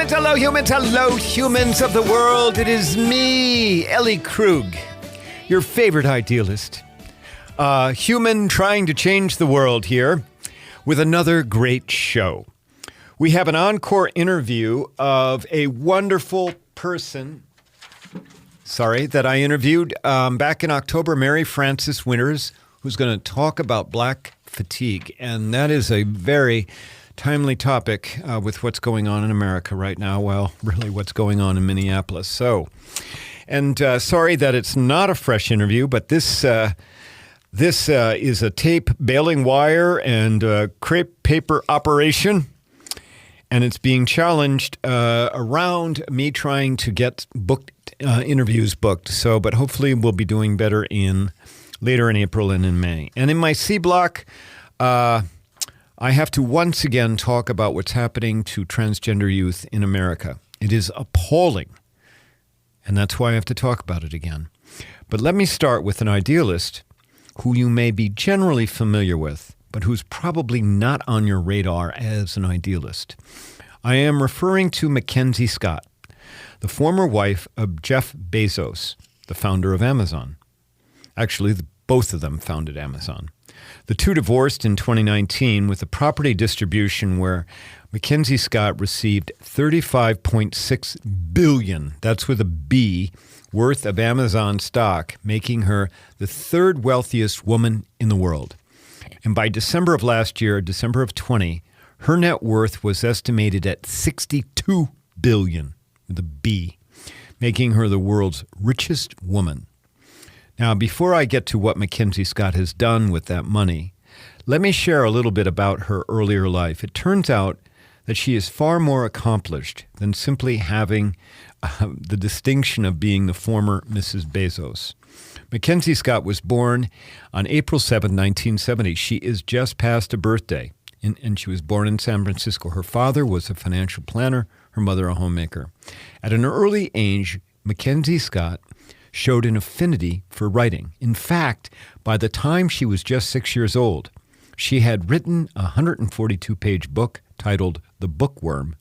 hello, humans of the world. It is me, Ellie Krug, your favorite idealist. Human trying to change the world here with another great show. We have an encore interview of a wonderful person, that I interviewed back in October, Mary Frances Winters, who's going to talk about black fatigue. And that is a very timely topic with what's going on in America right now. Well, really what's going on in Minneapolis. Sorry that it's not a fresh interview, but this is a tape baling wire and crepe paper operation. And it's being challenged around me trying to get interviews booked. But hopefully we'll be doing better later in April and in May. And in my C block, I have to once again talk about what's happening to transgender youth in America. It is appalling, and that's why I have to talk about it again. But let me start with an idealist who you may be generally familiar with, but who's probably not on your radar as an idealist. I am referring to McKenzie Scott, the former wife of Jeff Bezos, the founder of Amazon. Actually, both of them founded Amazon. The two divorced in 2019 with a property distribution where McKenzie Scott received $35.6 billion, that's with a B, worth of Amazon stock, making her the third wealthiest woman in the world. And by December of last year, December of 20, her net worth was estimated at $62 billion, with a B, making her the world's richest woman. Now, before I get to what McKenzie Scott has done with that money, let me share a little bit about her earlier life. It turns out that she is far more accomplished than simply having the distinction of being the former Mrs. Bezos. McKenzie Scott was born on April 7, 1970. She is just past a birthday, and she was born in San Francisco. Her father was a financial planner, her mother a homemaker. At an early age, McKenzie Scott showed an affinity for writing. In fact, by the time she was just 6 years old, she had written a 142-page book titled The Bookworm,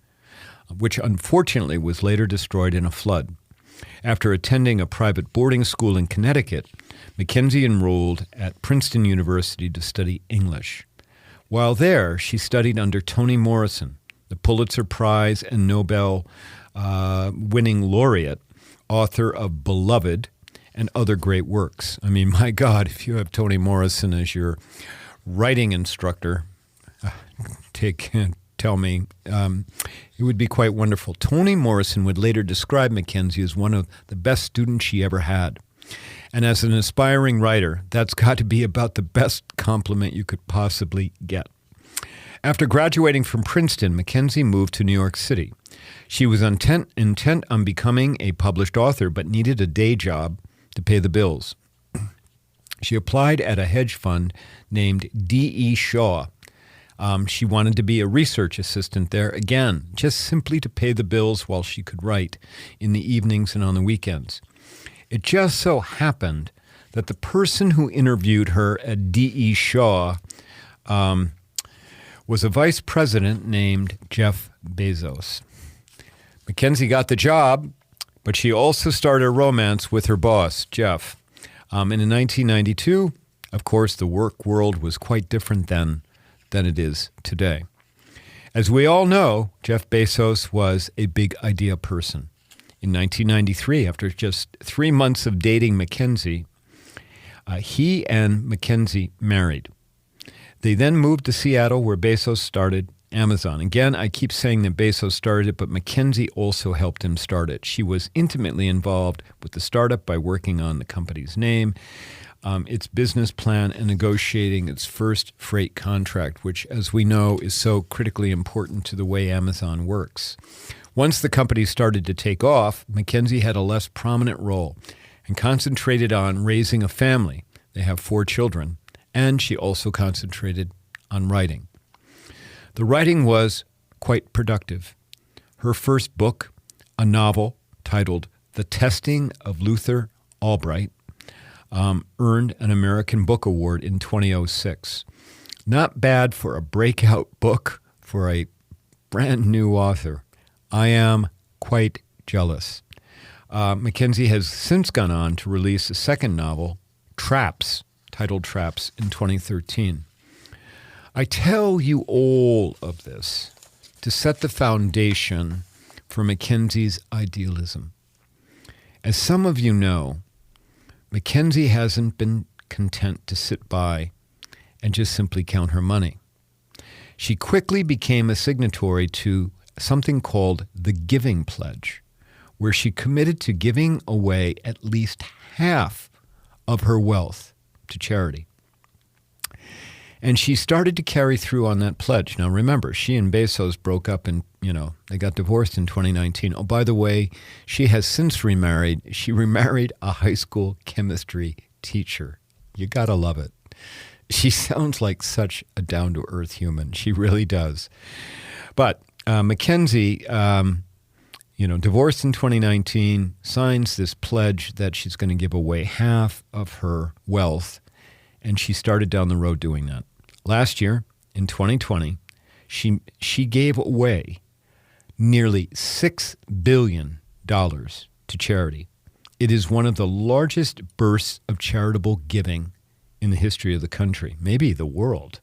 which unfortunately was later destroyed in a flood. After attending a private boarding school in Connecticut, McKenzie enrolled at Princeton University to study English. While there, she studied under Toni Morrison, the Pulitzer Prize and Nobel winning laureate, author of Beloved and other great works. I mean, my God, if you have Toni Morrison as your writing instructor, tell me, it would be quite wonderful. Toni Morrison would later describe McKenzie as one of the best students she ever had. And as an aspiring writer, that's got to be about the best compliment you could possibly get. After graduating from Princeton, McKenzie moved to New York City. She was intent on becoming a published author, but needed a day job to pay the bills. She applied at a hedge fund named D.E. Shaw. She wanted to be a research assistant there, again, just simply to pay the bills while she could write in the evenings and on the weekends. It just so happened that the person who interviewed her at D.E. Shaw was a vice president named Jeff Bezos. McKenzie got the job, but she also started a romance with her boss, Jeff. And in 1992, of course, the work world was quite different then than it is today. As we all know, Jeff Bezos was a big idea person. In 1993, after just 3 months of dating McKenzie, he and McKenzie married. They then moved to Seattle, where Bezos started Amazon. Again, I keep saying that Bezos started it, but McKenzie also helped him start it. She was intimately involved with the startup by working on the company's name, its business plan, and negotiating its first freight contract, which, as we know, is so critically important to the way Amazon works. Once the company started to take off, McKenzie had a less prominent role and concentrated on raising a family. They have 4 children, and she also concentrated on writing. The writing was quite productive. Her first book, a novel titled The Testing of Luther Albright, earned an American Book Award in 2006. Not bad for a breakout book for a brand new author. I am quite jealous. McKenzie has since gone on to release a second novel, Traps, titled Traps, in 2013. I tell you all of this to set the foundation for McKenzie's idealism. As some of you know, McKenzie hasn't been content to sit by and just simply count her money. She quickly became a signatory to something called the Giving Pledge, where she committed to giving away at least half of her wealth to charity. And she started to carry through on that pledge. Now remember, she and Bezos broke up and, they got divorced in 2019. Oh, by the way, she has since remarried. She remarried a high school chemistry teacher. You gotta love it. She sounds like such a down-to-earth human. She really does. But McKenzie, divorced in 2019, signs this pledge that she's going to give away half of her wealth, and she started down the road doing that. Last year, in 2020, she gave away nearly $6 billion to charity. It is one of the largest bursts of charitable giving in the history of the country, maybe the world.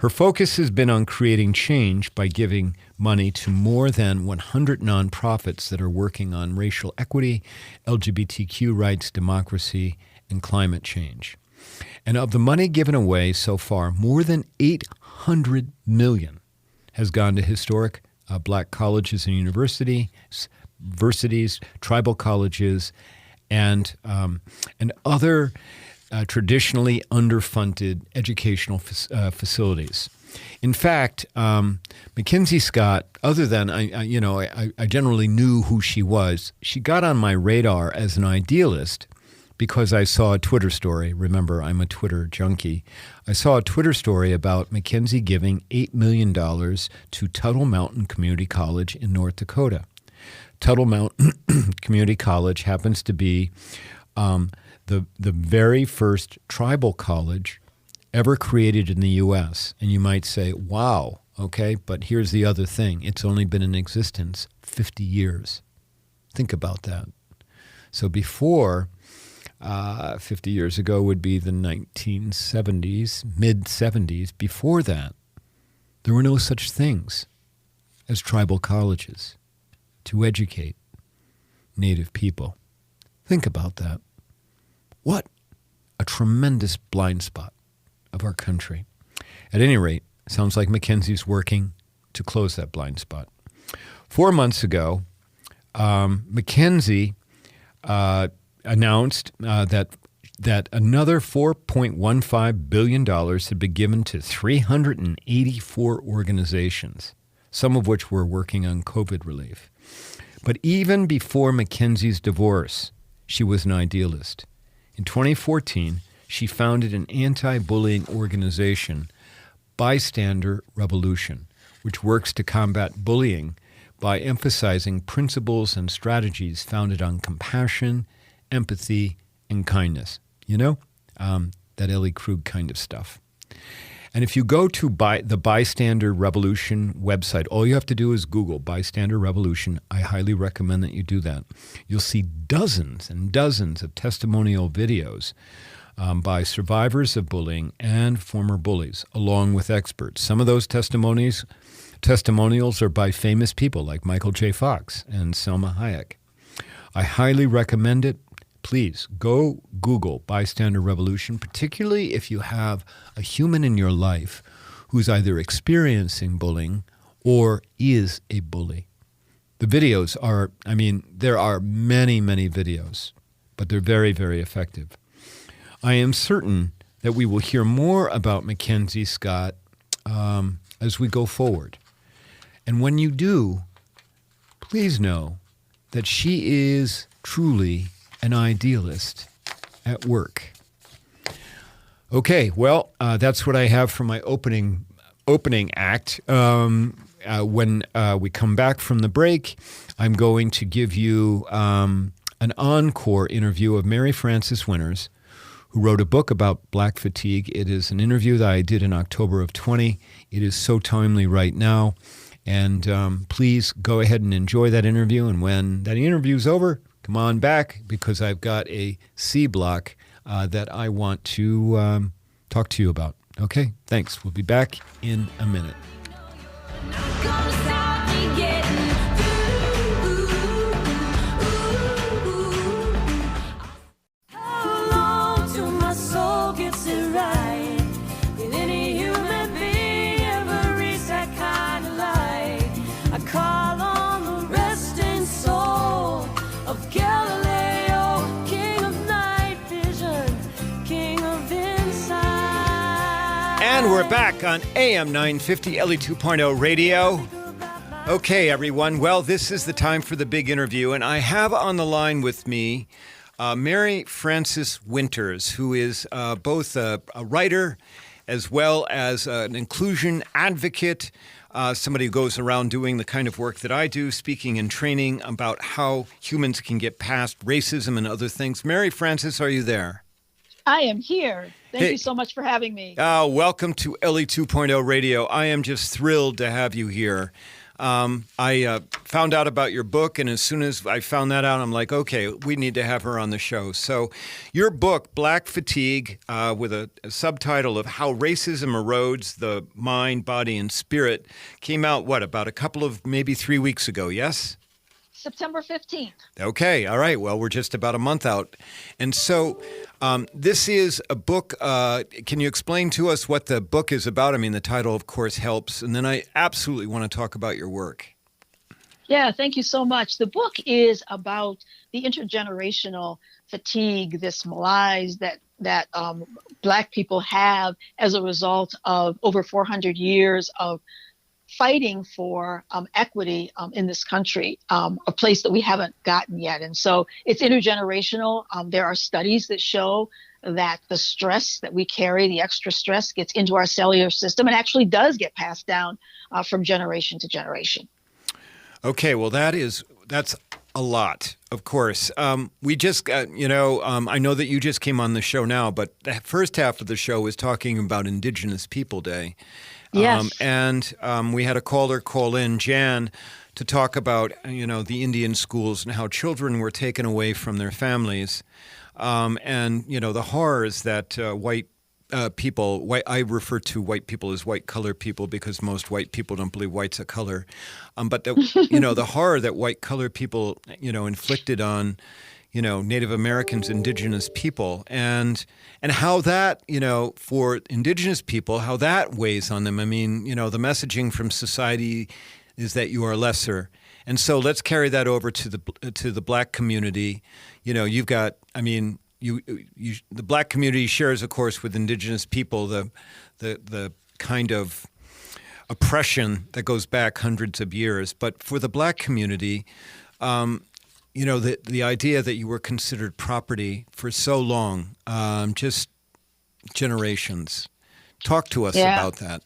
Her focus has been on creating change by giving money to more than 100 nonprofits that are working on racial equity, LGBTQ rights, democracy, and climate change. And of the money given away so far, more than $800 million has gone to historic black colleges and universities, tribal colleges, and other traditionally underfunded educational facilities. In fact, McKenzie Scott, other than I generally knew who she was, she got on my radar as an idealist because I saw a Twitter story. Remember, I'm a Twitter junkie. I saw a Twitter story about McKenzie giving $8 million to Tuttle Mountain Community College in North Dakota. Tuttle Mountain Community College happens to be the very first tribal college ever created in the U.S. And you might say, wow, okay, but here's the other thing. It's only been in existence 50 years. Think about that. So before, 50 years ago would be the 1970s, mid-70s. Before that, there were no such things as tribal colleges to educate Native people. Think about that. What a tremendous blind spot of our country. At any rate, sounds like McKenzie's working to close that blind spot. 4 months ago, McKenzie announced that another $4.15 billion had been given to 384 organizations, some of which were working on COVID relief. But even before McKenzie's divorce, she was an idealist. In 2014, she founded an anti-bullying organization, Bystander Revolution, which works to combat bullying by emphasizing principles and strategies founded on compassion, empathy, and kindness. That Ellie Krug kind of stuff. And if you go to the Bystander Revolution website, all you have to do is Google Bystander Revolution. I highly recommend that you do that. You'll see dozens and dozens of testimonial videos by survivors of bullying and former bullies, along with experts. Some of those testimonials are by famous people like Michael J. Fox and Selma Hayek. I highly recommend it. Please go Google Bystander Revolution, particularly if you have a human in your life who's either experiencing bullying or is a bully. The videos are, there are many, many videos, but they're very, very effective. I am certain that we will hear more about McKenzie Scott as we go forward. And when you do, please know that she is truly an idealist at work. Okay, well, that's what I have for my opening act. When we come back from the break, I'm going to give you an encore interview of Mary Frances Winters, who wrote a book about black fatigue. It is an interview that I did in October of 20. It is so timely right now. And please go ahead and enjoy that interview. And when that interview's over, come on back because I've got a C block that I want to talk to you about. Okay, thanks. We'll be back in a minute. And we're back on AM 950 Ellie 2.0 radio. Okay, everyone. Well, this is the time for the big interview, and I have on the line with me Mary Frances Winters, who is both a writer as well as an inclusion advocate, somebody who goes around doing the kind of work that I do, speaking and training about how humans can get past racism and other things. Mary Frances, are you there? I am here. Thank you so much for having me. Welcome to Ellie 2.0 Radio. I am just thrilled to have you here. I found out about your book, and as soon as I found that out, I'm like, okay, we need to have her on the show. So your book, Black Fatigue, with a subtitle of How Racism Erodes the Mind, Body, and Spirit, came out, about a couple of, maybe 3 weeks ago, yes? September 15th. Okay, all right. Well, we're just about a month out. And so this is a book. Can you explain to us what the book is about? I mean, the title, of course, helps. And then I absolutely want to talk about your work. Yeah, thank you so much. The book is about the intergenerational fatigue, this malaise that Black people have as a result of over 400 years of fighting for equity in this country, a place that we haven't gotten yet. And so it's intergenerational. There are studies that show that the stress that we carry, the extra stress, gets into our cellular system and actually does get passed down from generation to generation. Okay, well, that's a lot, of course. We just, I know that you just came on the show now, but the first half of the show was talking about Indigenous People Day. Yes. We had a caller call in, Jan, to talk about, the Indian schools and how children were taken away from their families. The horrors that white people, I refer to white people as white color people because most white people don't believe white's a color. But the horror that white color people, inflicted on, Native Americans, Indigenous people, and how that, for Indigenous people, how that weighs on them. I mean, the messaging from society is that you are lesser. And so let's carry that over to the Black community. You've got, the Black community shares, of course, with Indigenous people the kind of oppression that goes back hundreds of years. But for the Black community, the idea that you were considered property for so long, just generations. Talk to us about that.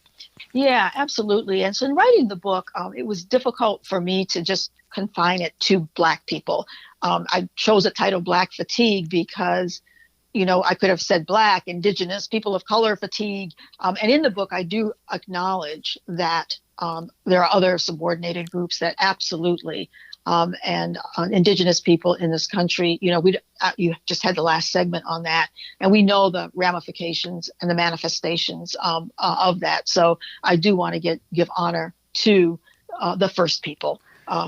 Yeah, absolutely. And so in writing the book, it was difficult for me to just confine it to Black people. I chose the title Black Fatigue because, I could have said Black, Indigenous, people of color fatigue. And in the book, I do acknowledge that there are other subordinated groups that absolutely and Indigenous people in this country, you just had the last segment on that, and we know the ramifications and the manifestations of that. So I do want to give honor to the first people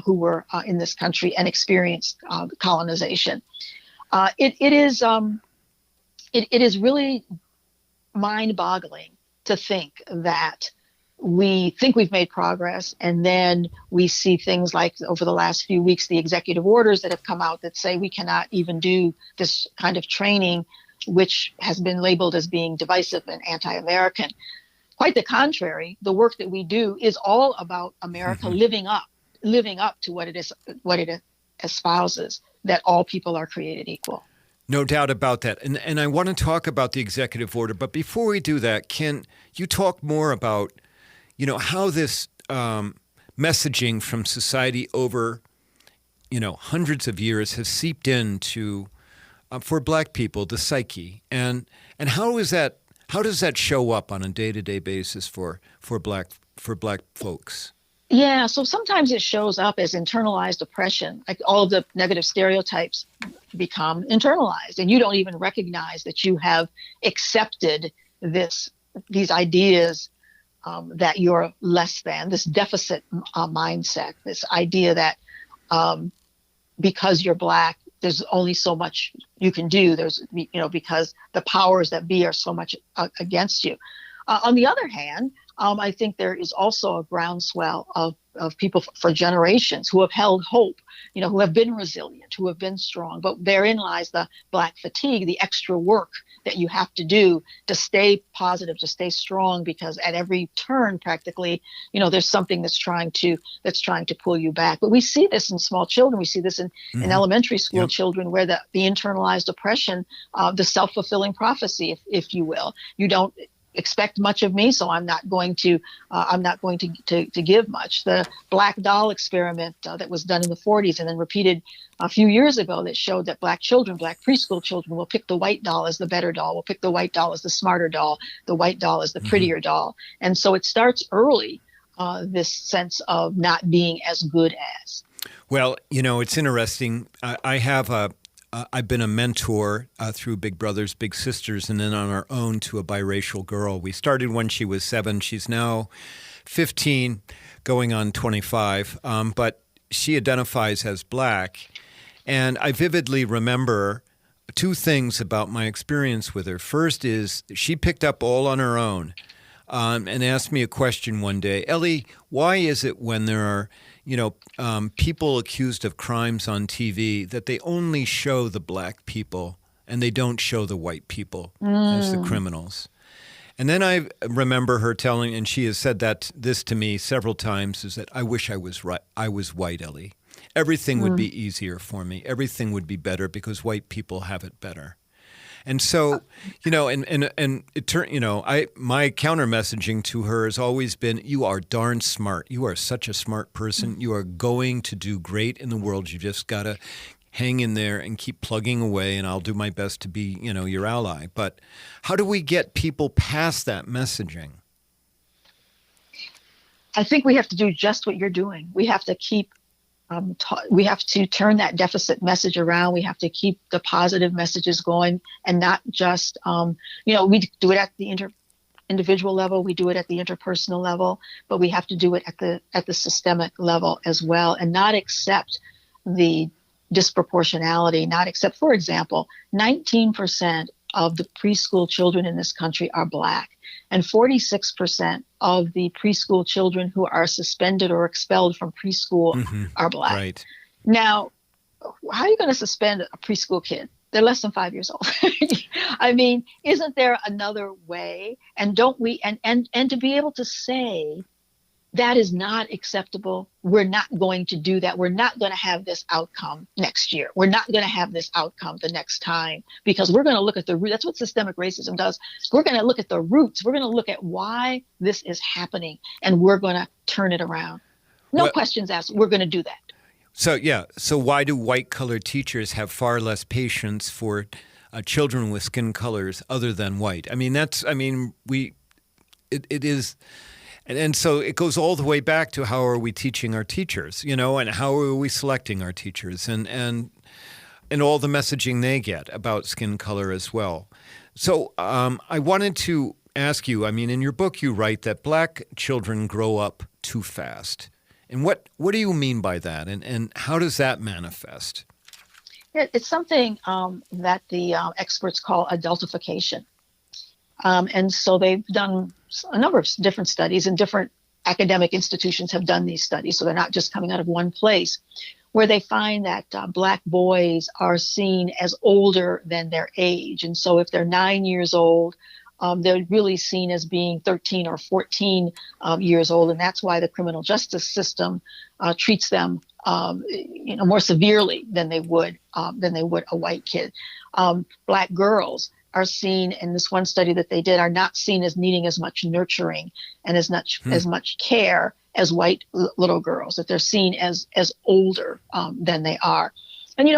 who were in this country and experienced colonization. It is really mind-boggling to think that we think we've made progress, and then we see things like over the last few weeks, the executive orders that have come out that say we cannot even do this kind of training, which has been labeled as being divisive and anti-American. Quite the contrary, the work that we do is all about America living up to what it espouses, that all people are created equal. No doubt about that. And I want to talk about the executive order, but before we do that, can you talk more about how this messaging from society over, hundreds of years has seeped into, for Black people, the psyche, and how does that show up on a day-to-day basis for Black folks? Yeah, so sometimes it shows up as internalized oppression. Like all of the negative stereotypes become internalized, and you don't even recognize that you have accepted this these ideas that you're less than, this deficit mindset, this idea that because you're Black, there's only so much you can do. Because the powers that be are so much against you. On the other hand, I think there is also a groundswell of people for generations who have held hope, who have been resilient, who have been strong. But therein lies the Black fatigue, the extra work that you have to do to stay positive, to stay strong, because at every turn, practically, there's something that's trying to pull you back. But we see this in small children. We see this in elementary school Yep. children, where the internalized oppression, the self-fulfilling prophecy, if you will, you don't expect much of me, so I'm not going to give much. The black doll experiment that was done in the 40s and then repeated a few years ago, that showed that Black preschool children, will pick the white doll as the better doll, will pick the white doll as the smarter doll, the white doll as the prettier doll. And so it starts early, this sense of not being as good as. Well, it's interesting. I've been a mentor through Big Brothers Big Sisters, and then on our own to a biracial girl. We started when she was 7. She's now 15, going on 25, but she identifies as Black. And I vividly remember 2 things about my experience with her. First is she picked up all on her own and asked me a question one day. Ellie, why is it when there are people accused of crimes on TV that they only show the Black people and they don't show the white people as the criminals? And then I remember her telling, and she has said this to me several times, is that I wish I was right. I was white, Ellie. Everything would be easier for me. Everything would be better because white people have it better. And so, and it turned, my counter messaging to her has always been, you are darn smart. You are such a smart person. You are going to do great in the world. You just got to hang in there and keep plugging away, and I'll do my best to be, your ally. But how do we get people past that messaging? I think we have to do just what you're doing. We have to keep we have to turn that deficit message around. We have to keep the positive messages going, and not just, we do it at the individual level, we do it at the interpersonal level, but we have to do it at the systemic level as well, and not accept the disproportionality, not accept, for example, 19% of the preschool children in this country are Black, and 46% of the preschool children who are suspended or expelled from preschool are Black. Right. Now, how are you going to suspend a preschool kid? They're less than 5 years old. I mean, isn't there another way? And don't we, and to be able to say, that is not acceptable. We're not going to do that. We're not going to have this outcome next year. We're not going to have this outcome the next time, because we're going to look at the root. That's what systemic racism does. We're going to look at the roots. We're going to look at why this is happening, and we're going to turn it around. No questions asked. We're going to do that. So why do white-colored teachers have far less patience for children with skin colors other than white? It is. And so it goes all the way back to how are we teaching our teachers, and how are we selecting our teachers, and all the messaging they get about skin color as well. So I wanted to ask you, in your book you write that Black children grow up too fast. And what do you mean by that, and how does that manifest? It's something that the experts call adultification. And so they've done a number of different studies, and different academic institutions have done these studies. So they're not just coming out of one place, where they find that Black boys are seen as older than their age. And so if they're 9 years old, they're really seen as being 13 or 14 years old. And that's why the criminal justice system treats them more severely than they would a white kid. Black girls are seen, in this one study that they did, are not seen as needing as much nurturing and as much care as white little girls, that they're seen as older than they are. And,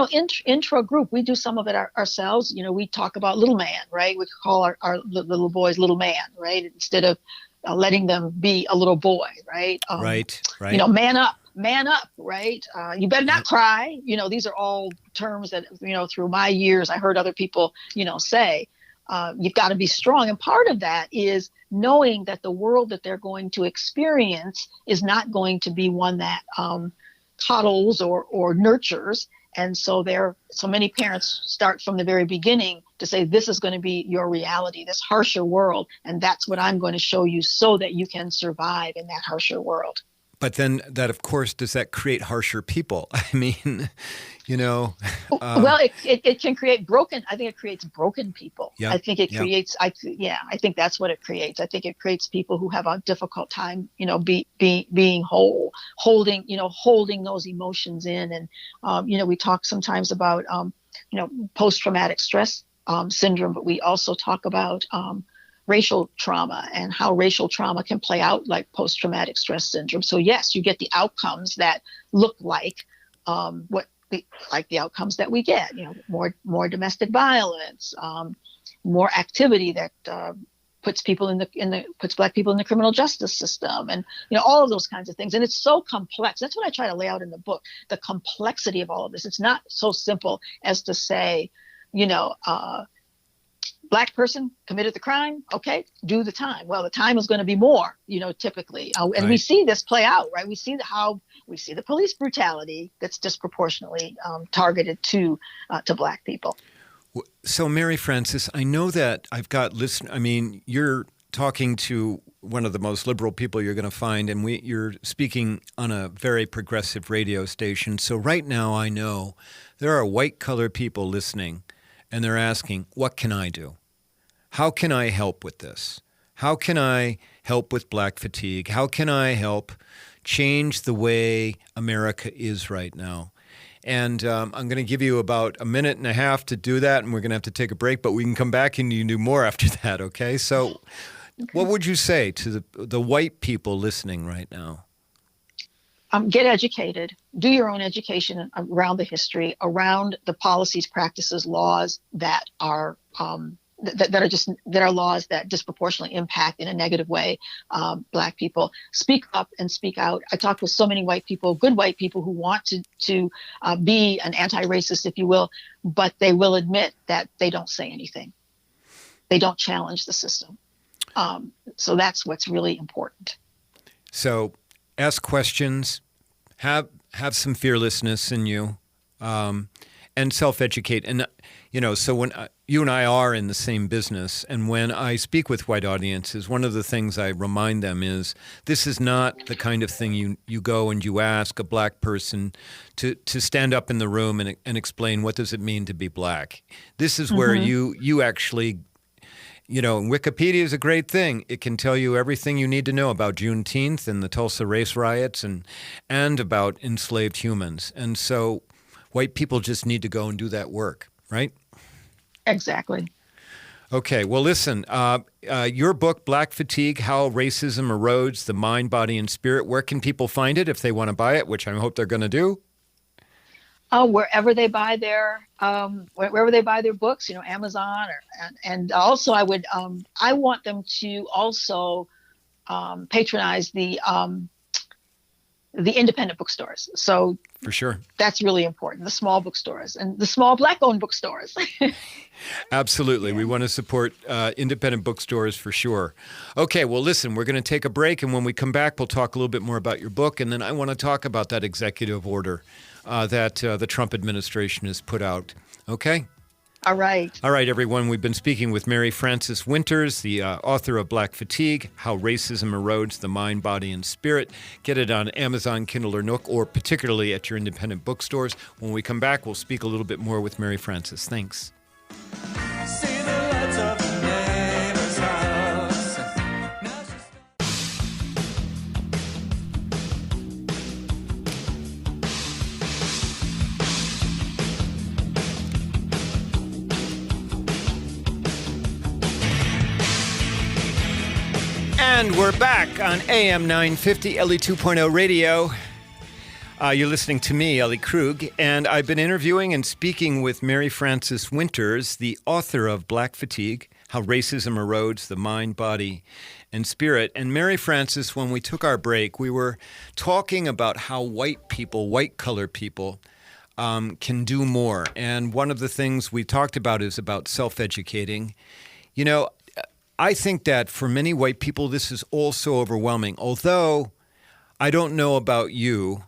intra group, we do some of it ourselves. We talk about little man, right? We call our little boys little man, right? Instead of letting them be a little boy, right? Right. Man up, right? You better not cry. These are all terms that, through my years, I heard other people, say. You've got to be strong. And part of that is knowing that the world that they're going to experience is not going to be one that coddles or nurtures. And so many parents start from the very beginning to say, this is going to be your reality, this harsher world. And that's what I'm going to show you so that you can survive in that harsher world. But then that, of course, does that create harsher people? I mean, well, it can create I think it creates broken people. Yeah, I think it creates, I think that's what it creates. I think it creates people who have a difficult time, being whole, holding those emotions in. And, we talk sometimes about, post-traumatic stress syndrome, but we also talk about racial trauma and how racial trauma can play out like post-traumatic stress syndrome. So yes, you get the outcomes that look like the outcomes that we get, more domestic violence, more activity that puts Black people in the criminal justice system, and all of those kinds of things. And it's so complex. That's what I try to lay out in the book, the complexity of all of this. It's not so simple as to say, Black person committed the crime. Okay, do the time. Well, the time is going to be more, typically. And Right. we see this play out, right? We see the police brutality that's disproportionately targeted to Black people. So, Mary Frances, I know that I've got you're talking to one of the most liberal people you're going to find, and you're speaking on a very progressive radio station. So right now I know there are white-collar people listening, and they're asking, what can I do? How can I help with this? How can I help with Black fatigue? How can I help change the way America is right now? And I'm going to give you about a minute and a half to do that, and we're going to have to take a break, but we can come back and you can do more after that, okay? So what would you say to the white people listening right now? Get educated. Do your own education around the history, around the policies, practices, laws that are that are laws that disproportionately impact in a negative way Black people. Speak up and speak out. I talk with so many white people, good white people, who want to be an anti-racist, if you will, but they will admit that they don't say anything. They don't challenge the system. So that's what's really important. So ask questions, have some fearlessness in you, and self-educate. And, so when you and I are in the same business, and when I speak with white audiences, one of the things I remind them is this is not the kind of thing you go and you ask a Black person to stand up in the room and explain what does it mean to be Black. This is where you actually... Wikipedia is a great thing. It can tell you everything you need to know about Juneteenth and the Tulsa race riots and about enslaved humans. And so white people just need to go and do that work, right? Exactly. Okay. Well, listen, your book, Black Fatigue, How Racism Erodes the Mind, Body, and Spirit, where can people find it if they want to buy it, which I hope they're going to do? Wherever they buy their books, Amazon, and also I want them to also patronize the independent bookstores. So for sure, that's really important. The small bookstores and the small Black-owned bookstores. Absolutely. We want to support independent bookstores for sure. Okay, well, listen, we're going to take a break, and when we come back, we'll talk a little bit more about your book, and then I want to talk about that executive order that the Trump administration has put out. Okay? All right. All right, everyone. We've been speaking with Mary Frances Winters, the author of Black Fatigue, How Racism Erodes the Mind, Body, and Spirit. Get it on Amazon, Kindle, or Nook, or particularly at your independent bookstores. When we come back, we'll speak a little bit more with Mary Frances. Thanks. And we're back on AM 950, Ellie 2.0 radio. You're listening to me, Ellie Krug, and I've been interviewing and speaking with Mary Frances Winters, the author of Black Fatigue, how racism erodes the mind, body, and spirit. And Mary Frances, when we took our break, we were talking about how white people, white-collar people, can do more. And one of the things we talked about is about self-educating. You know, I think that for many white people, this is also overwhelming. Although I don't know about you,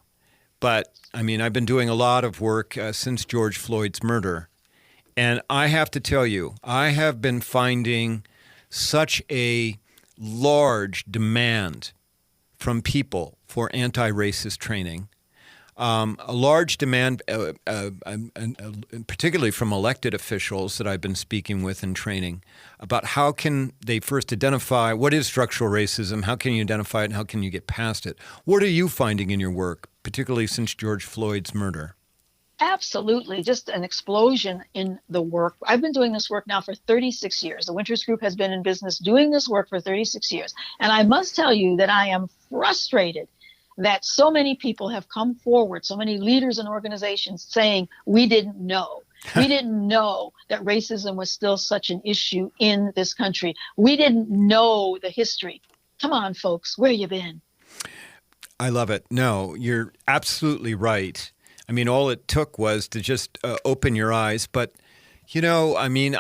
but I mean, I've been doing a lot of work since George Floyd's murder. And I have to tell you, I have been finding such a large demand from people for anti-racist training. A large demand, particularly from elected officials that I've been speaking with in training, about how can they first identify what is structural racism, how can you identify it, and how can you get past it? What are you finding in your work, particularly since George Floyd's murder? Absolutely. Just an explosion in the work. I've been doing this work now for 36 years. The Winters Group has been in business doing this work for 36 years. And I must tell you that I am frustrated that so many people have come forward, so many leaders and organizations saying, we didn't know. We didn't know that racism was still such an issue in this country. We didn't know the history. Come on, folks, where you been? I love it. No, you're absolutely right. I mean, all it took was to just open your eyes. But, you know, I mean,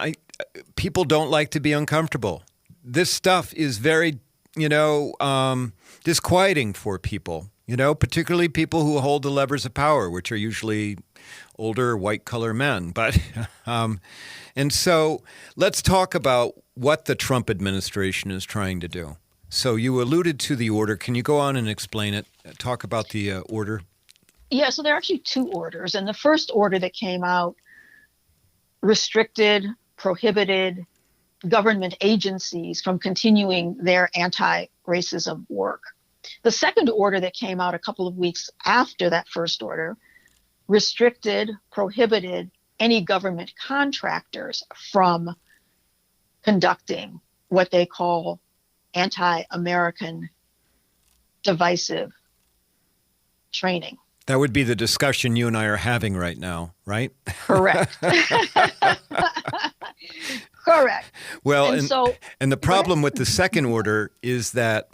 people don't like to be uncomfortable. This stuff is very, disquieting for people, particularly people who hold the levers of power, which are usually older white-collar men. But and so let's talk about what the Trump administration is trying to do. So you alluded to the order. Can you go on and explain it? Talk about the order. Yeah, so there are actually two orders. And the first order that came out restricted, prohibited government agencies from continuing their anti-racism work. The second order that came out a couple of weeks after that first order restricted, prohibited any government contractors from conducting what they call anti-American divisive training. That would be the discussion you and I are having right now, right? Correct. Correct. Well, and the problem with the second order is that,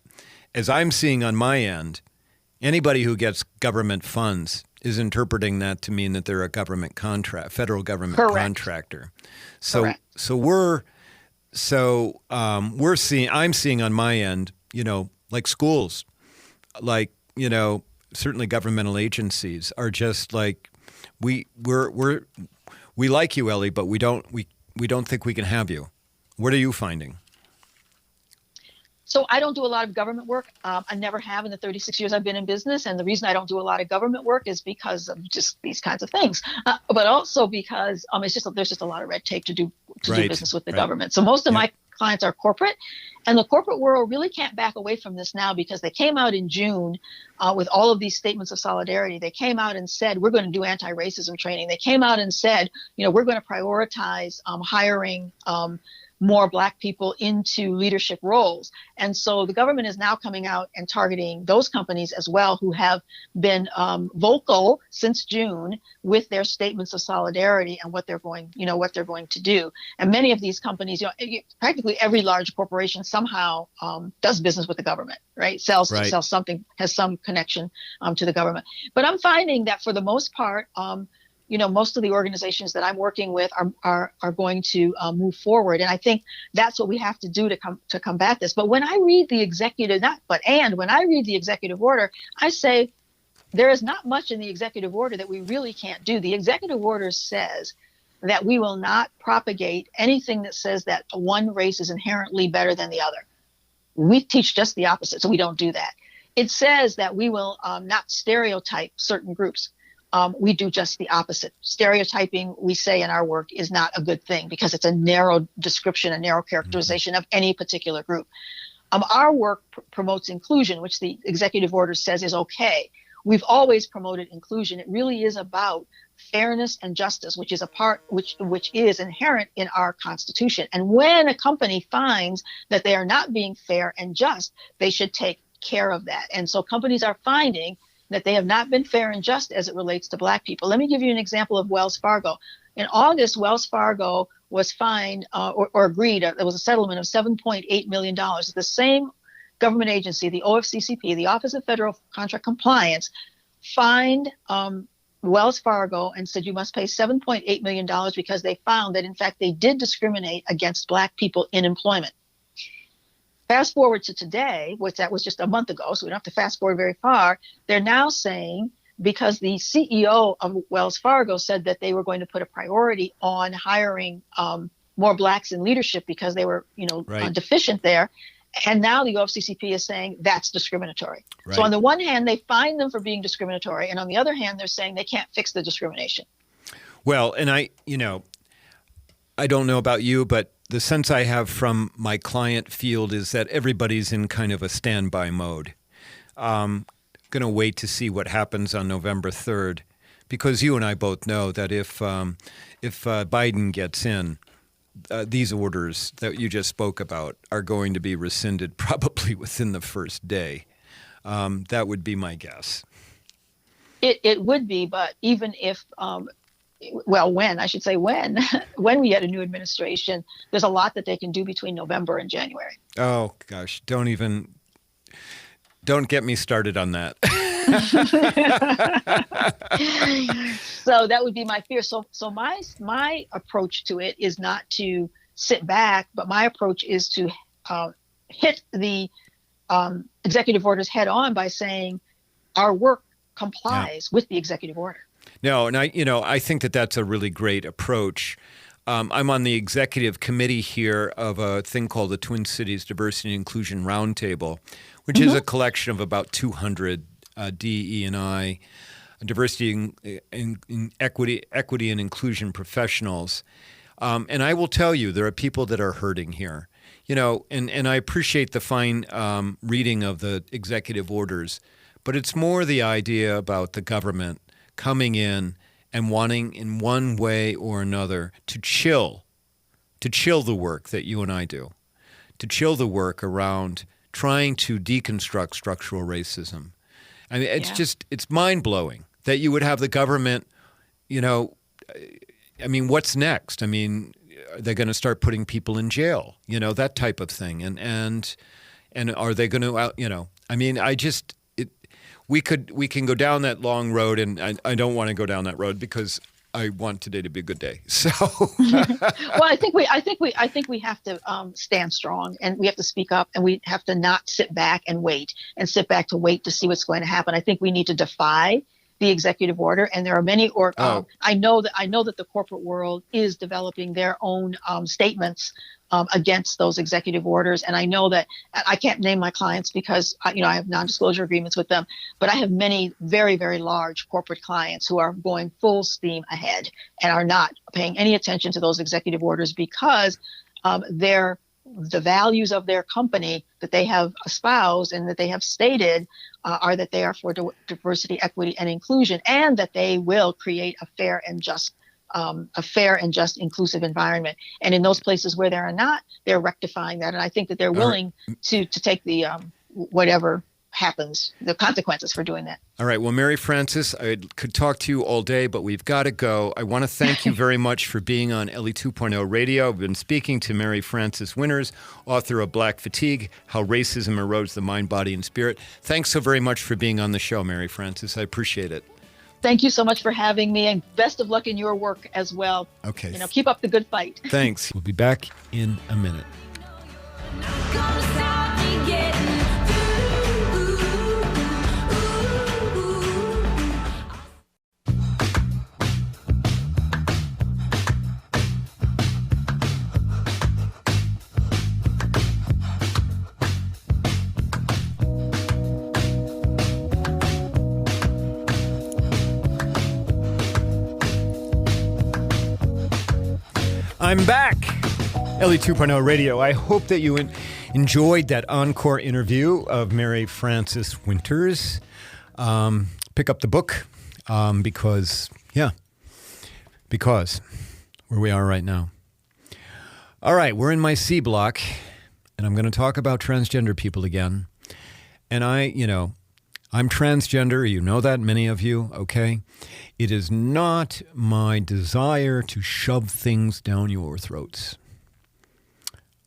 as I'm seeing on my end, anybody who gets government funds is interpreting that to mean that they're a government federal government contractor. So, I'm seeing on my end, like schools, like, certainly governmental agencies are just like, we like you, Ellie, but we don't think we can have you. What are you finding? So I don't do a lot of government work. I never have in the 36 years I've been in business. And the reason I don't do a lot of government work is because of just these kinds of things, but also because there's just a lot of red tape to do business with the government. So most of my clients are corporate, and the corporate world really can't back away from this now because they came out in June with all of these statements of solidarity. They came out and said, we're going to do anti-racism training. They came out and said, we're going to prioritize hiring more Black people into leadership roles. And so the government is now coming out and targeting those companies as well who have been vocal since June with their statements of solidarity and what they're going to do. And many of these companies, practically every large corporation somehow does business with the government, right? Sells something, has some connection to the government. But I'm finding that for the most part, most of the organizations that I'm working with are going to move forward. And I think that's what we have to do to combat this. But when I read the executive order, I say there is not much in the executive order that we really can't do. The executive order says that we will not propagate anything that says that one race is inherently better than the other. We teach just the opposite, so we don't do that. It says that we will not stereotype certain groups. We do just the opposite. Stereotyping, we say in our work, is not a good thing because it's a narrow description, a narrow characterization of any particular group. Our work promotes inclusion, which the executive order says is okay. We've always promoted inclusion. It really is about fairness and justice, which is which is inherent in our Constitution. And when a company finds that they are not being fair and just, they should take care of that. And so companies are finding that they have not been fair and just as it relates to Black people. Let me give you an example of Wells Fargo. In August, Wells Fargo was fined or agreed. There was a settlement of $7.8 million. The same government agency, the OFCCP, the Office of Federal Contract Compliance, fined Wells Fargo and said you must pay $7.8 million because they found that, in fact, they did discriminate against Black people in employment. Fast forward to today, which that was just a month ago, so we don't have to fast forward very far. They're now saying, because the CEO of Wells Fargo said that they were going to put a priority on hiring more Blacks in leadership because they were, deficient there. And now the OFCCP is saying that's discriminatory. Right. So on the one hand, they fine them for being discriminatory. And on the other hand, they're saying they can't fix the discrimination. Well, and I don't know about you, but the sense I have from my client field is that everybody's in kind of a standby mode. Going to wait to see what happens on November 3rd, because you and I both know that if Biden gets in, these orders that you just spoke about are going to be rescinded probably within the first day. That would be my guess. It would be, but even if, when when we get a new administration, there's a lot that they can do between November and January. Oh, gosh, don't get me started on that. So that would be my fear. So my approach to it is not to sit back, but my approach is to hit the executive orders head on by saying our work complies with the executive order. No, and I think that that's a really great approach. I'm on the executive committee here of a thing called the Twin Cities Diversity and Inclusion Roundtable, which is a collection of about 200 DE&I, diversity and equity and inclusion professionals. And I will tell you, there are people that are hurting here. And I appreciate the fine reading of the executive orders, but it's more the idea about the government coming in and wanting in one way or another to chill the work that you and I do, to chill the work around trying to deconstruct structural racism. I mean, it's mind-blowing that you would have the government, what's next? I mean, they're going to start putting people in jail, that type of thing. And are they going to, we can go down that long road, and I don't want to go down that road because I want today to be a good day. So, well, I think we have to stand strong, and we have to speak up, and we have to not sit back and wait to see what's going to happen. I think we need to defy the executive order, and there are many. I know that the corporate world is developing their own statements against those executive orders, and I know that I can't name my clients because I have non-disclosure agreements with them, but I have many very, very large corporate clients who are going full steam ahead and are not paying any attention to those executive orders because the values of their company that they have espoused and that they have stated are that they are for diversity, equity, and inclusion, and that they will create a fair and just inclusive environment. And in those places where there are not, they're rectifying that. And I think that they're willing to take the whatever happens, the consequences for doing that. All right. Well, Mary Frances, I could talk to you all day, but we've got to go. I want to thank you very much for being on Ellie 2.0 Radio. I've been speaking to Mary Frances Winters, author of Black Fatigue, How Racism Erodes the Mind, Body, and Spirit. Thanks so very much for being on the show, Mary Frances. I appreciate it. Thank you so much for having me, and best of luck in your work as well. Okay. Keep up the good fight. Thanks. We'll be back in a minute. I'm back. Ellie 2.0 Radio. I hope that you enjoyed that encore interview of Mary Frances Winters. Pick up the book because where we are right now. All right, we're in my C block, and I'm going to talk about transgender people again. And I I'm transgender. You know that, many of you, okay? It is not my desire to shove things down your throats.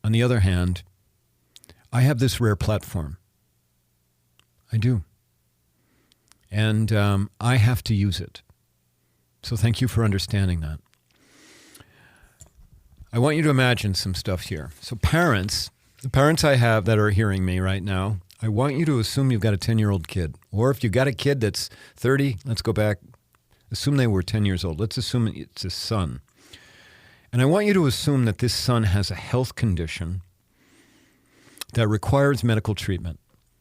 On the other hand, I have this rare platform. I do. And I have to use it. So thank you for understanding that. I want you to imagine some stuff here. So parents, the parents I have that are hearing me right now, I want you to assume you've got a 10-year-old kid. Or if you've got a kid that's 30, let's go back. Assume they were 10 years old. Let's assume it's a son. And I want you to assume that this son has a health condition that requires medical treatment.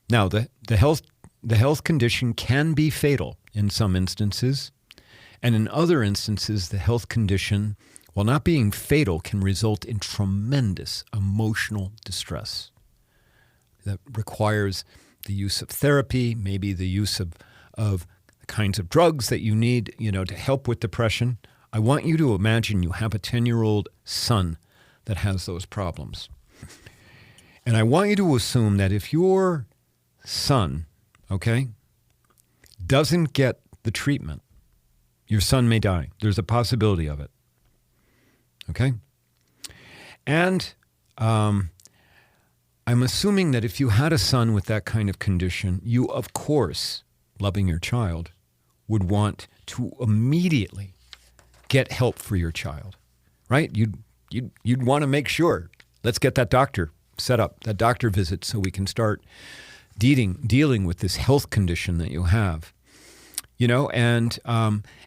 Now, the health condition can be fatal in some instances. And in other instances, the health condition, while not being fatal, can result in tremendous emotional distress that requires the use of therapy, maybe the use of the kinds of drugs that you need, to help with depression. I want you to imagine you have a 10-year-old son that has those problems. And I want you to assume that if your son, doesn't get the treatment, your son may die. There's a possibility of it. Okay? And I'm assuming that if you had a son with that kind of condition, you, of course, loving your child, would want to immediately get help for your child, right? You'd want to make sure, let's get that doctor set up, that doctor visit, so we can start dealing with this health condition that you have. And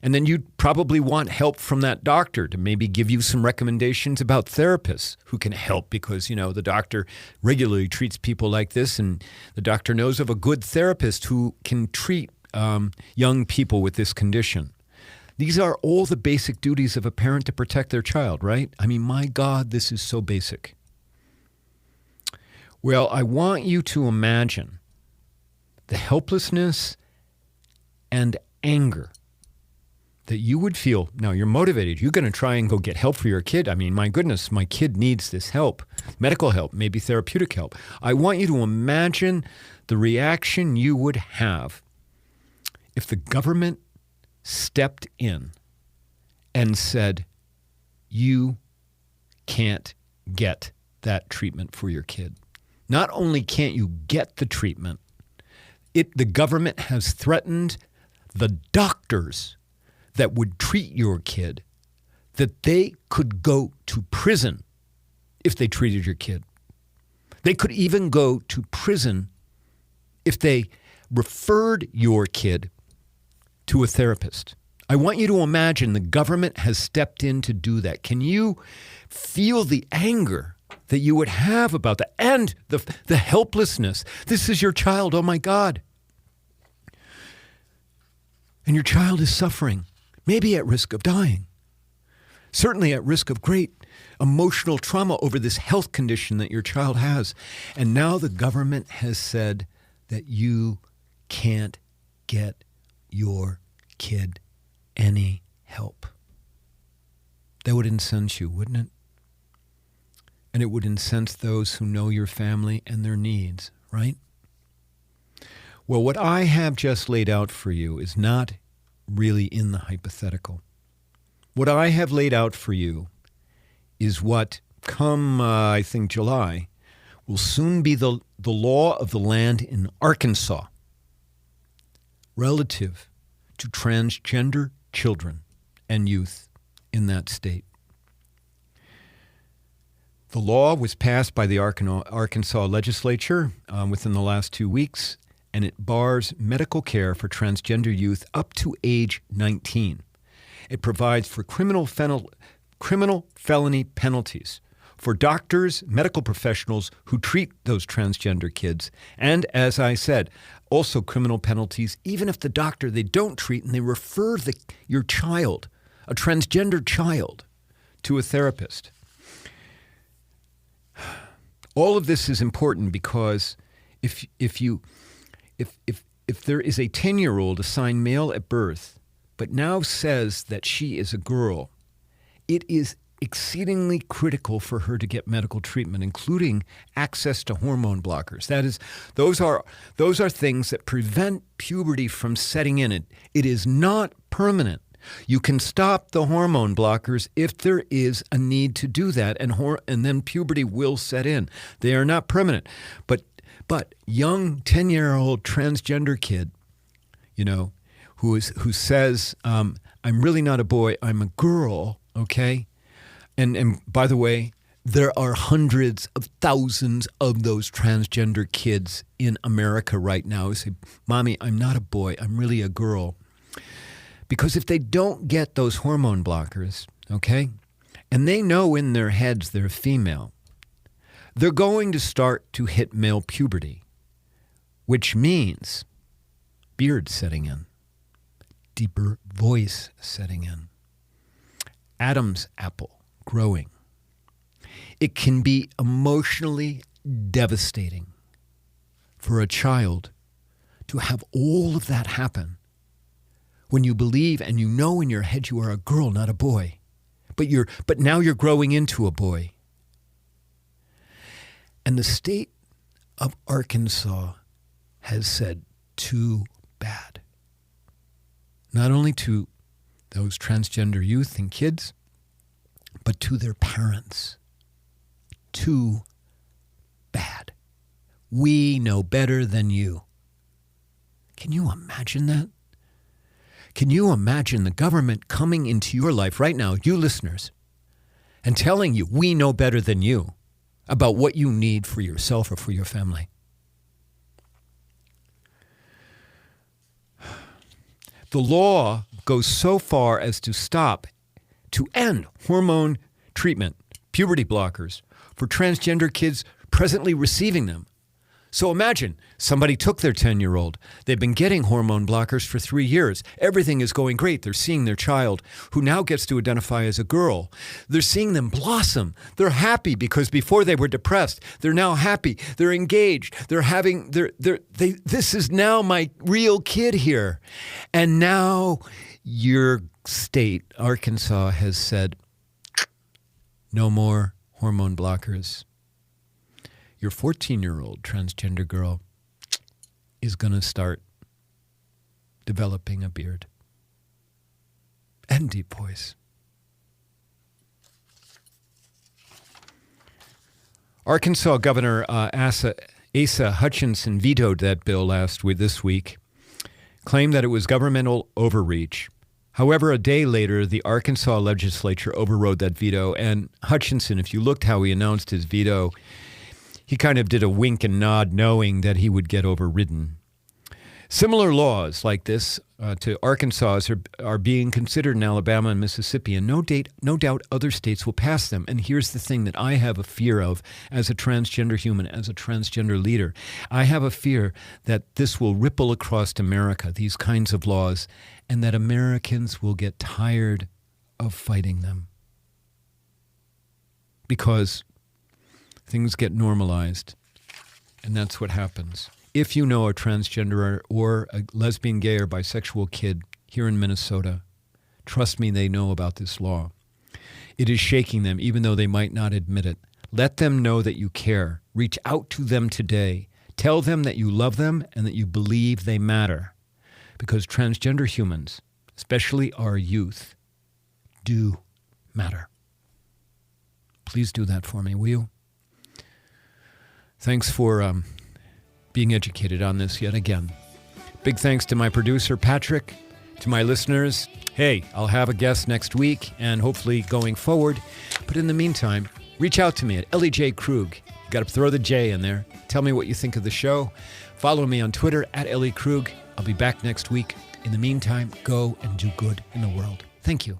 then you'd probably want help from that doctor to maybe give you some recommendations about therapists who can help because, the doctor regularly treats people like this, and the doctor knows of a good therapist who can treat young people with this condition. These are all the basic duties of a parent to protect their child, right? I mean, my God, this is so basic. Well, I want you to imagine the helplessness and anger that you would feel. Now, you're motivated. You're going to try and go get help for your kid. I mean, my goodness, my kid needs this help, medical help, maybe therapeutic help. I want you to imagine the reaction you would have if the government stepped in and said, you can't get that treatment for your kid. Not only can't you get the treatment, the government has threatened the doctors that would treat your kid, that they could go to prison if they treated your kid. They could even go to prison if they referred your kid to a therapist. I want you to imagine the government has stepped in to do that. Can you feel the anger that you would have about that and the helplessness? This is your child, oh my God. And your child is suffering, maybe at risk of dying, certainly at risk of great emotional trauma over this health condition that your child has. And now the government has said that you can't get your kid any help. That would incense you, wouldn't it? And it would incense those who know your family and their needs, right? Well, what I have just laid out for you is not really in the hypothetical. What I have laid out for you is what, come, I think, July, will soon be the law of the land in Arkansas relative to transgender children and youth in that state. The law was passed by the Arkansas legislature within the last 2 weeks, and it bars medical care for transgender youth up to age 19. It provides for criminal felony penalties for doctors, medical professionals who treat those transgender kids. And as I said, also criminal penalties, even if the doctor they don't treat and they refer your child, a transgender child, to a therapist. All of this is important because if there is a 10-year-old assigned male at birth, but now says that she is a girl, it is exceedingly critical for her to get medical treatment, including access to hormone blockers. That is, those are things that prevent puberty from setting in. It is not permanent. You can stop the hormone blockers if there is a need to do that, and then puberty will set in. They are not permanent. But young 10-year-old transgender kid, who says, I'm really not a boy, I'm a girl, okay? And by the way, there are hundreds of thousands of those transgender kids in America right now who say, Mommy, I'm not a boy, I'm really a girl. Because if they don't get those hormone blockers, okay, and they know in their heads they're female, they're going to start to hit male puberty, which means beard setting in, deeper voice setting in, Adam's apple growing. It can be emotionally devastating for a child to have all of that happen when you believe and you know in your head you are a girl, not a boy, but now you're growing into a boy. And the state of Arkansas has said, too bad. Not only to those transgender youth and kids, but to their parents. Too bad. We know better than you. Can you imagine that? Can you imagine the government coming into your life right now, you listeners, and telling you, we know better than you about what you need for yourself or for your family? The law goes so far as to end hormone treatment, puberty blockers, for transgender kids presently receiving them. So imagine somebody took their 10-year-old. They've been getting hormone blockers for 3 years. Everything is going great. They're seeing their child, who now gets to identify as a girl. They're seeing them blossom. They're happy because before they were depressed. They're now happy. They're engaged. This is now my real kid here. And now your state, Arkansas, has said, no more hormone blockers. Your 14-year-old transgender girl is going to start developing a beard and deep voice. Arkansas Governor Asa Hutchinson vetoed that bill this week, claimed that it was governmental overreach. However, a day later, the Arkansas legislature overrode that veto, and Hutchinson, if you looked how he announced his veto, he kind of did a wink and nod knowing that he would get overridden. Similar laws like this to Arkansas are being considered in Alabama and Mississippi, and no doubt other states will pass them. And here's the thing that I have a fear of as a transgender human, as a transgender leader. I have a fear that this will ripple across America, these kinds of laws, and that Americans will get tired of fighting them. Because things get normalized, and that's what happens. If you know a transgender or a lesbian, gay, or bisexual kid here in Minnesota, trust me, they know about this law. It is shaking them, even though they might not admit it. Let them know that you care. Reach out to them today. Tell them that you love them and that you believe they matter. Because transgender humans, especially our youth, do matter. Please do that for me, will you? Thanks for being educated on this yet again. Big thanks to my producer, Patrick, to my listeners. Hey, I'll have a guest next week and hopefully going forward. But in the meantime, reach out to me at Ellie J. Krug. You got to throw the J in there. Tell me what you think of the show. Follow me on Twitter at Ellie Krug. I'll be back next week. In the meantime, go and do good in the world. Thank you.